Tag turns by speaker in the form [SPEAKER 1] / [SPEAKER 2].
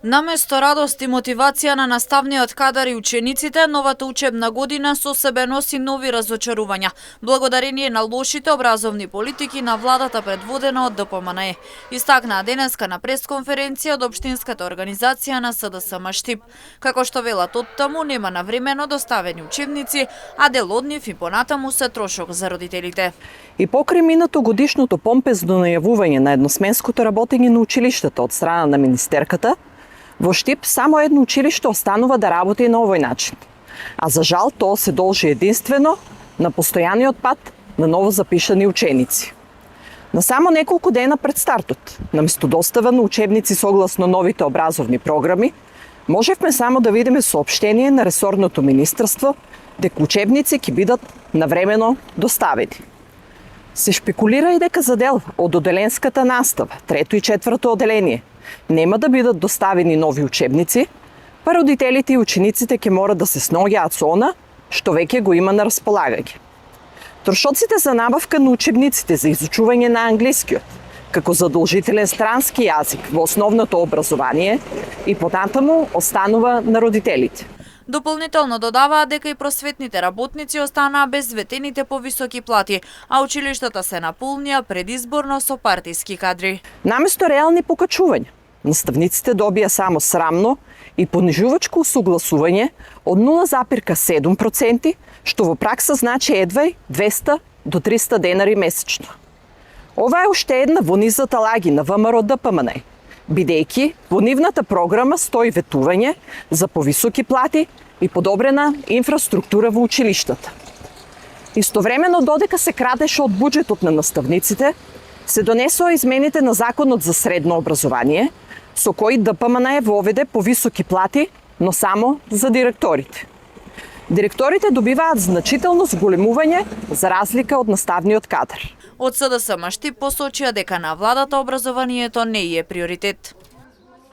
[SPEAKER 1] Наместо радост и мотивација на наставниот кадар и учениците, новата учебна година со себе носи нови разочарувања, благодарение на лошите образовни политики на владата предводена од ДПМНЕ. Истакнаа денеска на пресконференција од општинската организација на СДСМ Штип. Како што велат оттаму, нема навремено доставени учебници, а дел од нив и понатаму се трошок за родителите.
[SPEAKER 2] И покрај минато годишното помпезно најавување на едносменското работење на училиштата од страна на министерката, во Штип само едно училиште останува да работи на овој начин. А за жал тоа се должи единствено на постојаниот пат на ново запишани ученици. На само неколку дена пред стартот, наместо достава на учебници согласно новите образовни програми, можевме само да видиме соопштение на ресорното министерство дека учебници ќе бидат навремено доставени. Се шпекулира и дека за дел од оделенската настава, трето и четврто оделение, нема да бидат доставени нови учебници, па родителите и учениците ќе мора да се сноѓаат со она што веќе го има на располагање. Трошоците за набавка на учебниците за изучување на англискиот, како задолжителен странски јазик во основното образование и понатаму останува на родителите.
[SPEAKER 1] Дополнително додаваа дека и просветните работници останаа без ветените повисоки плати, а училиштата се наполнија предизборно со партиски кадри.
[SPEAKER 2] Наместо реални покачувања, наставниците добија само срамно и понижувачко усогласување од 0,7%, што во пракса значи едва 200 до 300 денари месечно. Ова е уште една во низата лаги на ВМРО ДПМНЕ, бидејќи во нивната програма стои ветување за повисоки плати и подобрена инфраструктура во училиштата. Истовремено, додека се крадеше од буџетот на наставниците, се донесоа измените на Законот за средно образование, со кои ДПМНЕ воведе повисоки плати, но само за директорите. Директорите добиваат значително зголемување за разлика од наставниот кадар.
[SPEAKER 1] Од СДСМ Штип посочија дека на владата образованието не е приоритет.